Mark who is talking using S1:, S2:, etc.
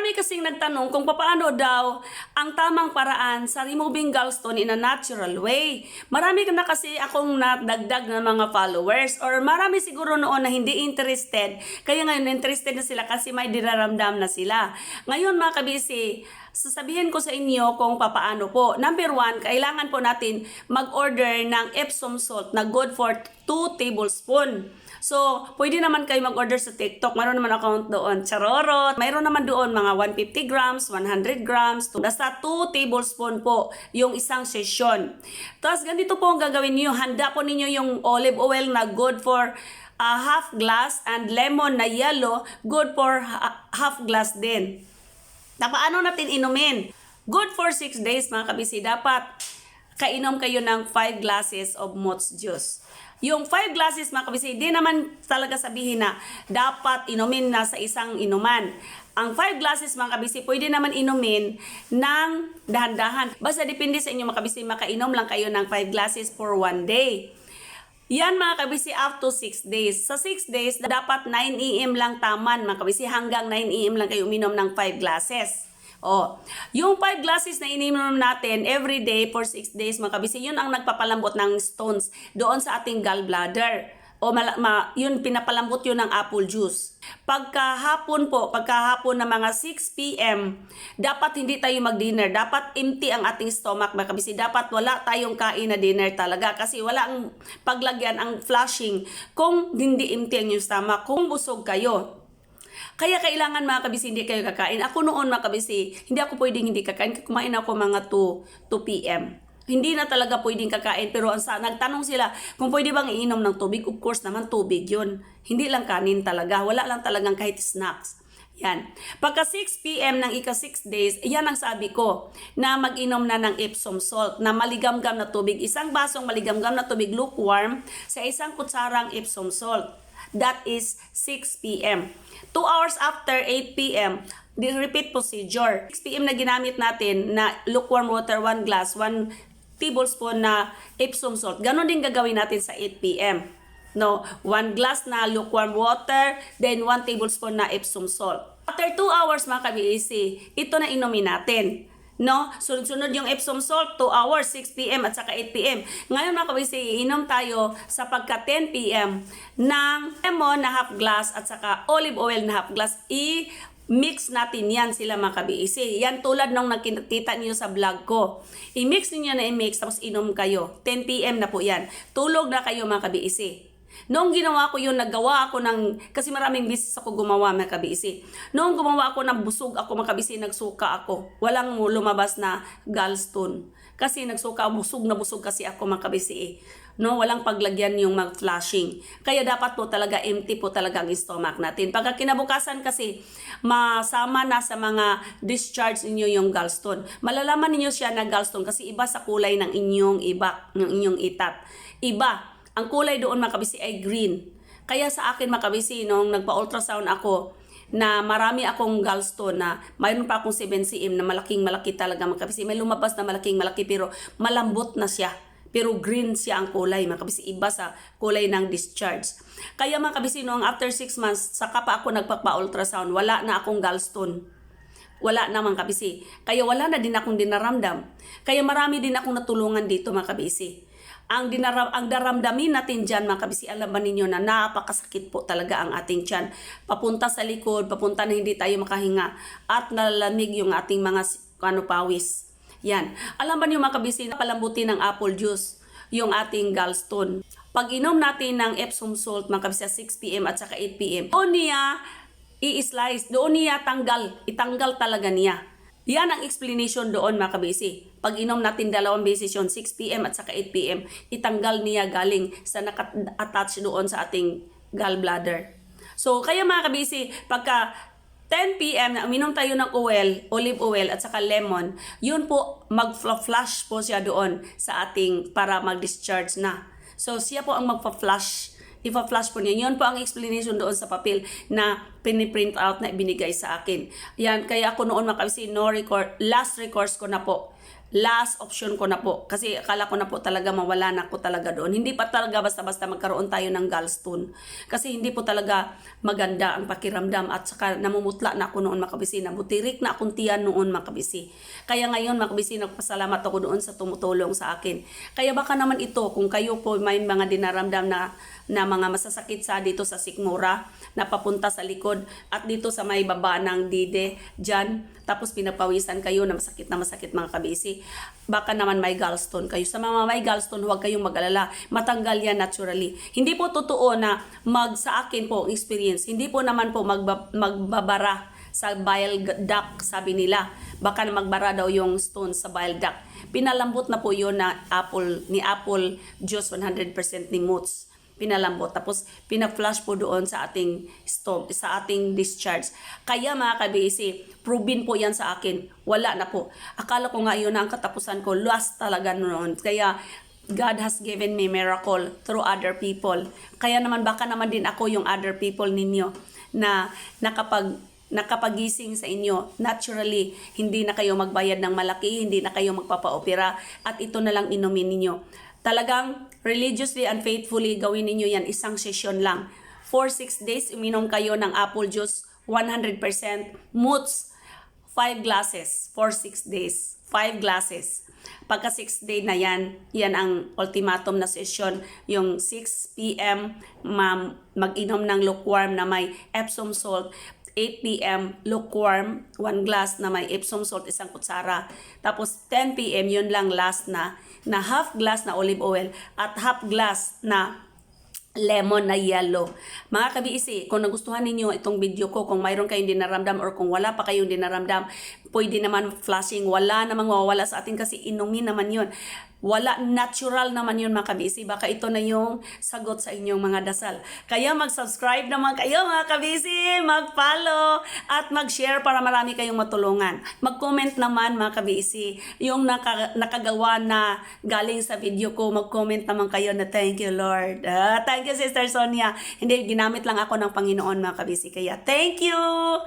S1: Marami kasing nagtanong kung paano daw ang tamang paraan sa removing gallstone in a natural way. Marami na kasi akong nadagdag na mga followers or marami siguro noon na hindi interested. Kaya ngayon interested na sila kasi may dinaramdam na sila. Ngayon mga kabisi, sasabihin ko sa inyo kung papaano po. Number 1, kailangan po natin mag-order ng Epsom salt na good for 2 tablespoon. So, pwede naman kayo mag-order sa TikTok. Mayroon naman account doon. Charorot. Mayroon naman doon mga 150 grams, 100 grams. Basta 2 tablespoon po yung isang session. Tapos, ganito po ang gagawin niyo. Handa po ninyo yung olive oil na good for half glass and lemon na yellow, good for half glass din. Na paano natin inumin? Good for 6 days mga kabisi. Dapat kainom kayo ng 5 glasses of mott's juice. Yung 5 glasses mga kabisi, di naman talaga sabihin na dapat inumin na sa isang inuman. Ang 5 glasses mga kabisi, pwede naman inumin ng dahan-dahan. Basta depende sa inyo mga kabisi, makainom lang kayo ng 5 glasses for 1 day. Yan mga kabisi up to 6 days. Sa 6 days, dapat 9 AM lang taman mga kabisi. Hanggang 9 AM lang kayo uminom ng 5 glasses. Yung 5 glasses na ininom natin every day for 6 days mga kabisi, yun ang nagpapalambot ng stones doon sa ating gallbladder. Yun pinapalambot yun ng apple juice. Pagkahapon na mga 6 PM, dapat hindi tayo mag-dinner. Dapat empty ang ating stomach mga kabisi. Dapat wala tayong kain na dinner talaga kasi wala ang paglagyan, ang flushing kung hindi empty ang yung stomach, kung busog kayo. Kaya kailangan mga kabisi hindi kayo kakain. Ako noon mga kabisi, hindi ako pwedeng hindi kakain. Kumain ako mga 2 PM. Hindi na talaga pwedeng kakain. Pero nagtanong sila kung pwede bang iinom ng tubig. Of course naman tubig yun. Hindi lang kanin talaga. Wala lang talagang kahit snacks. Yan. Pagka 6 PM ng ika 6 days, yan ang sabi ko na mag-inom na ng Epsom salt na maligamgam na tubig. Isang basong maligamgam na tubig lukewarm sa isang kutsarang Epsom salt. That is 6 PM. 2 hours after 8 PM, the repeat procedure. 6 PM na ginamit natin na lukewarm water, 1 glass, 1 tablespoon na Epsom salt. Ganon din gagawin natin sa 8 PM. No, 1 glass na lukewarm water, then 1 tablespoon na Epsom salt. After 2 hours mga ka-BAC, ito na inumin natin. No, sunod-sunod yung Epsom salt, 2 hours, 6 PM at saka 8 PM. Ngayon mga kabisi, iinom tayo sa pagka 10 PM ng lemon na half glass at saka olive oil na half glass. I-mix natin yan sila mga kabisi. Yan tulad nung nakita niyo sa vlog ko. I-mix niyo na i-mix tapos inom kayo. 10 PM na po yan. Tulog na kayo mga kabisi. Noong ginawa ko yun, naggawa ako ng, kasi maraming beses ako gumawa mga kabisi. Noong gumawa ako ng busog ako mga kabisi, nagsuka ako. Walang lumabas na gallstone. Kasi nagsuka, busog kasi ako mga kabisi. No, walang paglagyan yung mag-flushing. Kaya dapat po talaga empty po talaga ang stomach natin. Pagka kinabukasan kasi, masama na sa mga discharge ninyo yung gallstone. Malalaman ninyo siya na gallstone kasi iba sa kulay ng inyong itat. Iba. Ang kulay doon mga kabisi ay green. Kaya sa akin mga kabisi, nung nagpa-ultrasound ako, na marami akong gallstone na mayroon pa akong 7 cm na malaking-malaki talaga mga kabisi. May lumabas na malaking-malaki pero malambot na siya. Pero green siya ang kulay mga kabisi. Iba sa kulay ng discharge. Kaya mga kabisi, nung after 6 months, saka pa ako nagpa-ultrasound, wala na akong gallstone. Wala na mga kabisi. Kaya wala na din akong dinaramdam. Kaya marami din akong natulungan dito mga kabisi. Ang daramdamin natin dyan mga kabisi, alam ba ninyo na napakasakit po talaga ang ating tiyan. Papunta sa likod, papunta na hindi tayo makahinga at nalalamig yung ating mga pawis. Yan. Alam ba niyo mga kabisi, palambutin ng apple juice yung ating gallstone. Pag inom natin ng Epsom salt mga kabisi sa 6 PM at saka 8 PM, doon niya i-slice, doon niya itanggal talaga niya. Yan ang explanation doon mga kabisi. Pag inom natin 2 beses yun, 6 PM at saka 8 PM, itanggal niya galing sa naka-attach doon sa ating gallbladder. So, kaya mga kabisi, pagka 10 PM na uminom tayo ng olive oil at saka lemon, yun po, mag-flush po siya doon sa ating para mag-discharge na. So, siya po ang magpa-flush. Ipa-flash po niya. Yun po ang explanation doon sa papel na piniprint out na ibinigay sa akin. Yan, kaya ako noon mga kabisi, last recourse ko na po. last option ko na po. Kasi akala ko na po talaga mawala na ko talaga doon. Hindi pa talaga basta-basta magkaroon tayo ng gallstone. Kasi hindi po talaga maganda ang pakiramdam at saka namumutla na ako noon mga kabisi. Nabutirik na akong tiyan noon mga kabisi. Kaya ngayon mga kabisi, nagpasalamat ako doon sa tumutulong sa akin. Kaya baka naman ito, kung kayo po may mga dinaramdam na mga masasakit sa dito sa sikmura, na papunta sa likod at dito sa may baba ng dide, dyan, tapos pinapawisan kayo na masakit mga kabisi, baka naman may gallstone kayo. Sa mga may gallstone, huwag kayong mag-alala, matanggal yan naturally. Hindi po totoo na sa akin po experience, hindi po naman po magbabara sa bile duct, sabi nila. Baka na magbara daw yung stone sa bile duct. Pinalambot na po yun na ni apple juice 100% ni Moots. Pinalambot, tapos pina-flush po doon sa ating stove, sa ating discharge. Kaya mga kabisi, proven po yan sa akin. Wala na po. Akala ko nga yun na ang katapusan ko. Last talaga noon. Kaya God has given me miracle through other people. Kaya naman baka naman din ako yung other people ninyo na nakapagising sa inyo naturally, hindi na kayo magbayad ng malaki, hindi na kayo magpapaopera, at ito na lang inumin ninyo. Talagang religiously and faithfully gawin ninyo yan, isang session lang. For 6 days, uminom kayo ng apple juice 100%, Moots 5 glasses for 6 days. 5 glasses. Pagka 6 day na yan ang ultimatum na session. Yung 6 p.m. mag-inom ng lukewarm na may Epsom salt. 8 p.m. lukewarm, 1 glass na may Epsom salt, 1 kutsara. Tapos 10 p.m. yun lang last na half glass na olive oil at half glass na lemon na yellow. Mga kabiisi, kung nagustuhan ninyo itong video ko, kung mayroon kayong dinaramdam or kung wala pa kayong dinaramdam, pwede naman flashing, wala namang mawawala sa atin kasi inumin naman yun. Wala, natural naman yun mga kabisi. Baka ito na yung sagot sa inyong mga dasal. Kaya mag-subscribe naman kayo mga kabisi, mag-follow at mag-share para marami kayong matulungan. Mag-comment naman mga kabisi, yung nakagawa na galing sa video ko, mag-comment naman kayo na thank you Lord. Thank you Sister Sonia. Hindi, ginamit lang ako ng Panginoon mga kabisi. Kaya thank you!